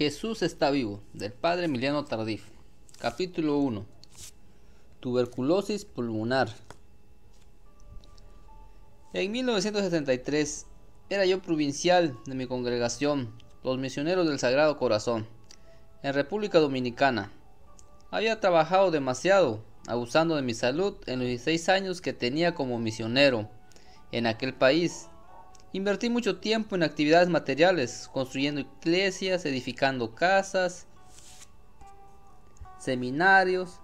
Jesús está vivo, del padre Emiliano Tardif. Capítulo 1. Tuberculosis pulmonar. En 1973 era yo provincial de mi congregación, los Misioneros del Sagrado Corazón, en República Dominicana. Había trabajado demasiado, abusando de mi salud en los 16 años que tenía como misionero en aquel país. Invertí mucho tiempo en actividades materiales, construyendo iglesias, edificando casas, seminarios,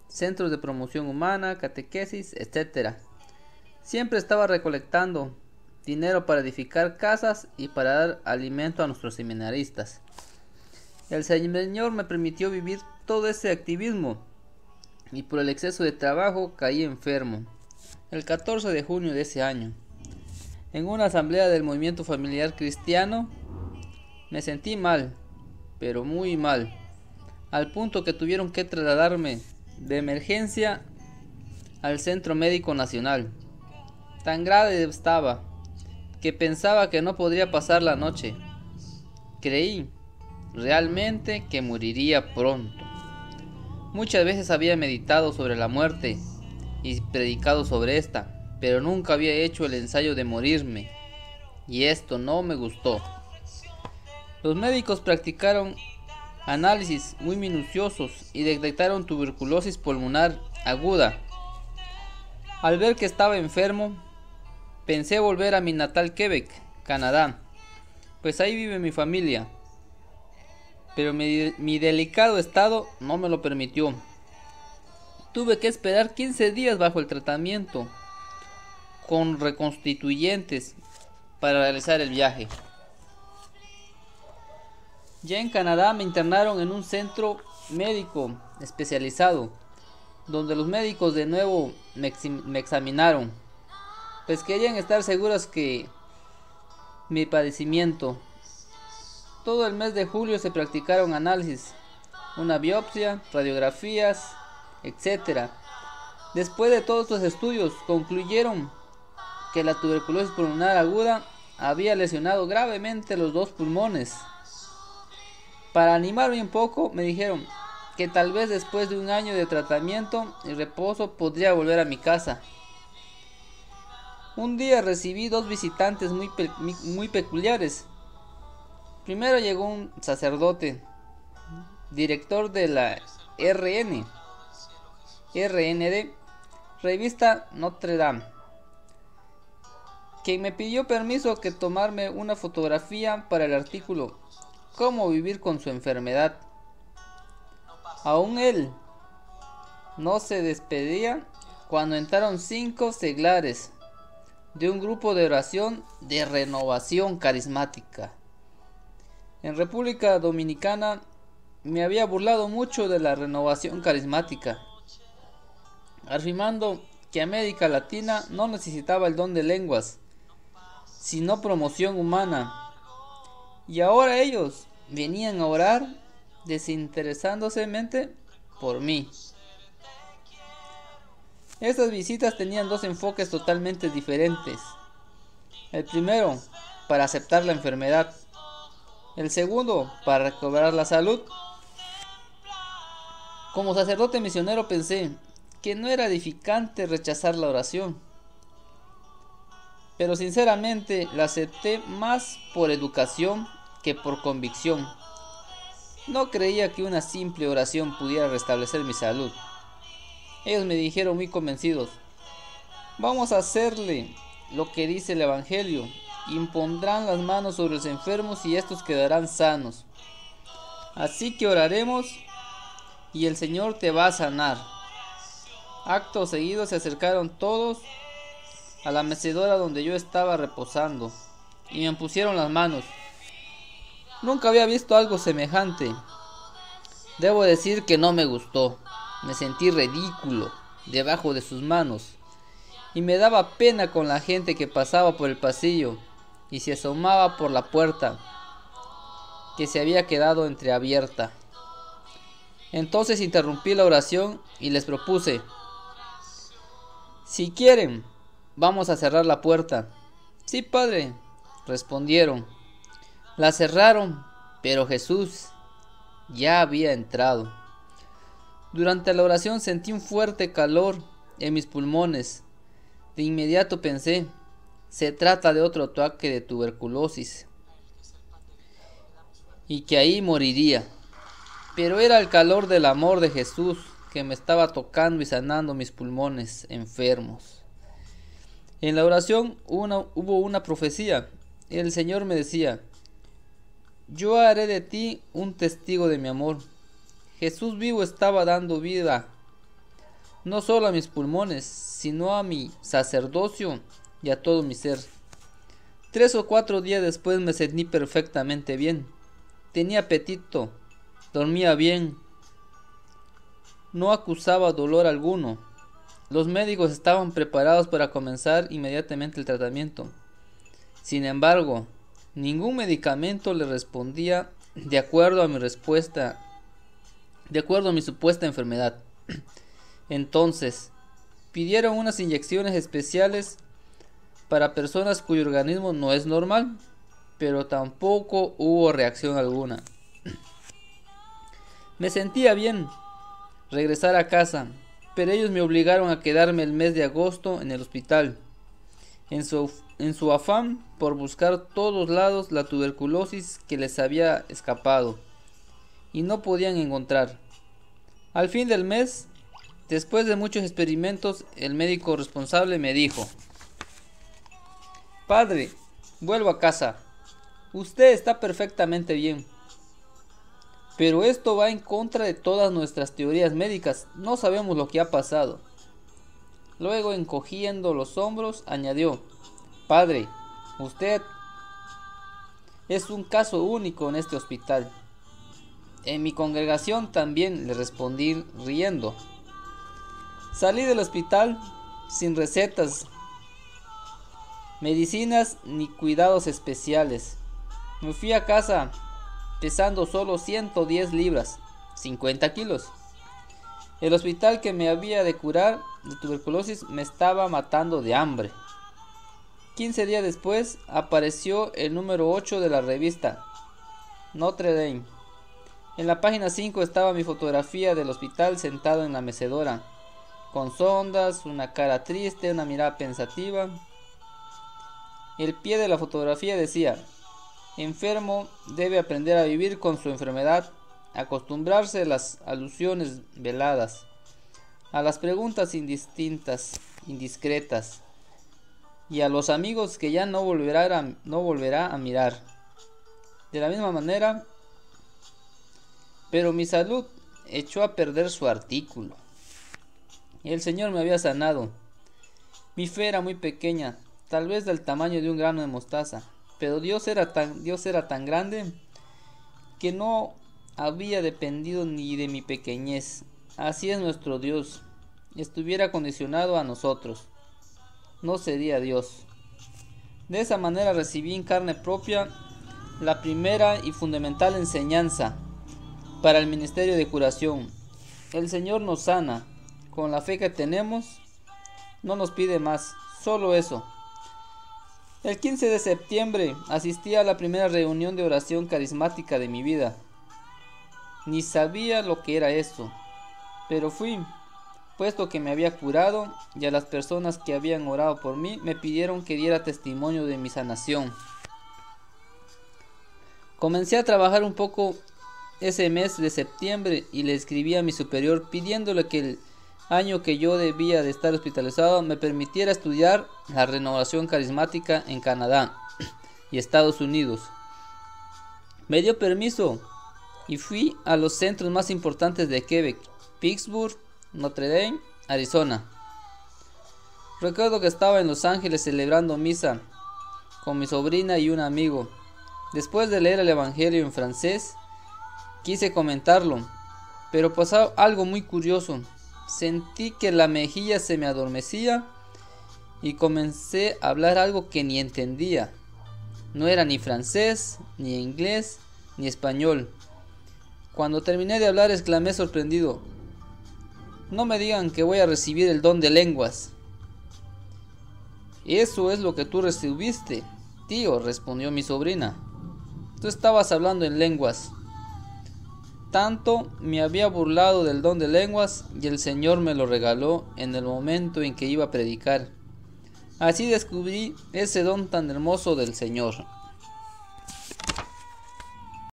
centros de promoción humana, catequesis, etc. Siempre estaba recolectando dinero para edificar casas y para dar alimento a nuestros seminaristas. El Señor me permitió vivir todo ese activismo y por el exceso de trabajo caí enfermo el 14 de junio de ese año. En una asamblea del movimiento familiar cristiano me sentí mal, pero muy mal, al punto que tuvieron que trasladarme de emergencia al Centro Médico Nacional. Tan grave estaba que pensaba que no podría pasar la noche. Creí realmente que moriría pronto. Muchas veces había meditado sobre la muerte y predicado sobre esta, pero nunca había hecho el ensayo de morirme, y esto no me gustó. Los médicos practicaron análisis muy minuciosos y detectaron tuberculosis pulmonar aguda. Al ver que estaba enfermo, pensé volver a mi natal Quebec, Canadá, pues ahí vive mi familia, pero mi delicado estado no me lo permitió. Tuve que esperar 15 días bajo el tratamiento con reconstituyentes para realizar el viaje. Ya en Canadá me internaron en un centro médico especializado, donde los médicos de nuevo me examinaron, pues querían estar seguros que mi padecimiento. Todo el mes de julio se practicaron análisis, una biopsia, radiografías, etc. Después de todos estos estudios concluyeron que la tuberculosis pulmonar aguda había lesionado gravemente los dos pulmones. Para animarme un poco, me dijeron que tal vez después de un año de tratamiento y reposo podría volver a mi casa. Un día recibí dos visitantes muy peculiares. Primero llegó un sacerdote, director de la RND, revista Notre Dame, quien me pidió permiso que tomarme una fotografía para el artículo "Cómo vivir con su enfermedad". Aún él no se despedía cuando entraron 5 seglares de un grupo de oración de renovación carismática. En República Dominicana me había burlado mucho de la renovación carismática, afirmando que América Latina no necesitaba el don de lenguas, sino promoción humana. Y ahora ellos venían a orar desinteresadamente por mí. Estas visitas tenían dos enfoques totalmente diferentes. El primero, para aceptar la enfermedad. El segundo, para recobrar la salud. Como sacerdote misionero pensé que no era edificante rechazar la oración, pero sinceramente la acepté más por educación que por convicción. No creía que una simple oración pudiera restablecer mi salud. Ellos me dijeron muy convencidos: vamos a hacerle lo que dice el Evangelio, impondrán las manos sobre los enfermos y estos quedarán sanos. Así que oraremos y el Señor te va a sanar. Acto seguido se acercaron todos a la mecedora donde yo estaba reposando y me pusieron las manos. Nunca había visto algo semejante. Debo decir que no me gustó. Me sentí ridículo debajo de sus manos y me daba pena con la gente que pasaba por el pasillo y se asomaba por la puerta, que se había quedado entreabierta. Entonces interrumpí la oración y les propuse: si quieren, vamos a cerrar la puerta. Sí, padre, respondieron. La cerraron, pero Jesús ya había entrado. Durante la oración sentí un fuerte calor en mis pulmones. De inmediato pensé, se trata de otro ataque de tuberculosis y que ahí moriría. Pero era el calor del amor de Jesús que me estaba tocando y sanando mis pulmones enfermos. En la oración hubo una profecía. El Señor me decía, yo haré de ti un testigo de mi amor. Jesús vivo estaba dando vida, no solo a mis pulmones, sino a mi sacerdocio y a todo mi ser. 3 o 4 días después me sentí perfectamente bien. Tenía apetito, dormía bien, no acusaba dolor alguno. Los médicos estaban preparados para comenzar inmediatamente el tratamiento. Sin embargo, ningún medicamento le respondía de acuerdo a mi supuesta enfermedad. Entonces, pidieron unas inyecciones especiales para personas cuyo organismo no es normal, pero tampoco hubo reacción alguna. Me sentía bien regresar a casa, pero ellos me obligaron a quedarme el mes de agosto en el hospital. En su afán por buscar todos lados la tuberculosis que les había escapado y no podían encontrar. Al fin del mes, después de muchos experimentos, el médico responsable me dijo: Padre, vuelvo a casa. Usted está perfectamente bien. Pero esto va en contra de todas nuestras teorías médicas. No sabemos lo que ha pasado. Luego, encogiendo los hombros, añadió: Padre, usted es un caso único en este hospital. En mi congregación también, le respondí riendo. Salí del hospital sin recetas, medicinas ni cuidados especiales. Me fui a casa pesando solo 110 libras, 50 kilos. El hospital que me había de curar de tuberculosis me estaba matando de hambre. 15 días después apareció el número 8 de la revista Notre Dame. En la página 5 estaba mi fotografía del hospital sentado en la mecedora, con sondas, una cara triste, una mirada pensativa. El pie de la fotografía decía: enfermo debe aprender a vivir con su enfermedad, acostumbrarse a las alusiones veladas, a las preguntas indiscretas, y a los amigos que ya no volverá a mirar. De la misma manera, pero mi salud echó a perder su artículo. El Señor me había sanado. Mi fe era muy pequeña, tal vez del tamaño de un grano de mostaza, pero Dios era tan grande que no había dependido ni de mi pequeñez. Así es nuestro Dios. Estuviera condicionado a nosotros, no sería Dios. De esa manera recibí en carne propia la primera y fundamental enseñanza para el ministerio de curación. El Señor nos sana. Con la fe que tenemos, no nos pide más, solo eso. El 15 de septiembre asistí a la primera reunión de oración carismática de mi vida. Ni sabía lo que era eso, pero fui, puesto que me había curado, y a las personas que habían orado por mí me pidieron que diera testimonio de mi sanación. Comencé a trabajar un poco ese mes de septiembre y le escribí a mi superior pidiéndole que el año que yo debía de estar hospitalizado me permitiera estudiar la renovación carismática en Canadá y Estados Unidos. Me dio permiso y fui a los centros más importantes de Quebec: Pittsburgh, Notre Dame, Arizona. Recuerdo que estaba en Los Ángeles celebrando misa con mi sobrina y un amigo. Después de leer el Evangelio en francés, quise comentarlo, pero pasó algo muy curioso. Sentí que la mejilla se me adormecía y comencé a hablar algo que ni entendía. No era ni francés, ni inglés, ni español. Cuando terminé de hablar, exclamé sorprendido: no me digan que voy a recibir el don de lenguas. Eso es lo que tú recibiste, tío, respondió mi sobrina. Tú estabas hablando en lenguas. Tanto me había burlado del don de lenguas y el Señor me lo regaló en el momento en que iba a predicar. Así descubrí ese don tan hermoso del Señor.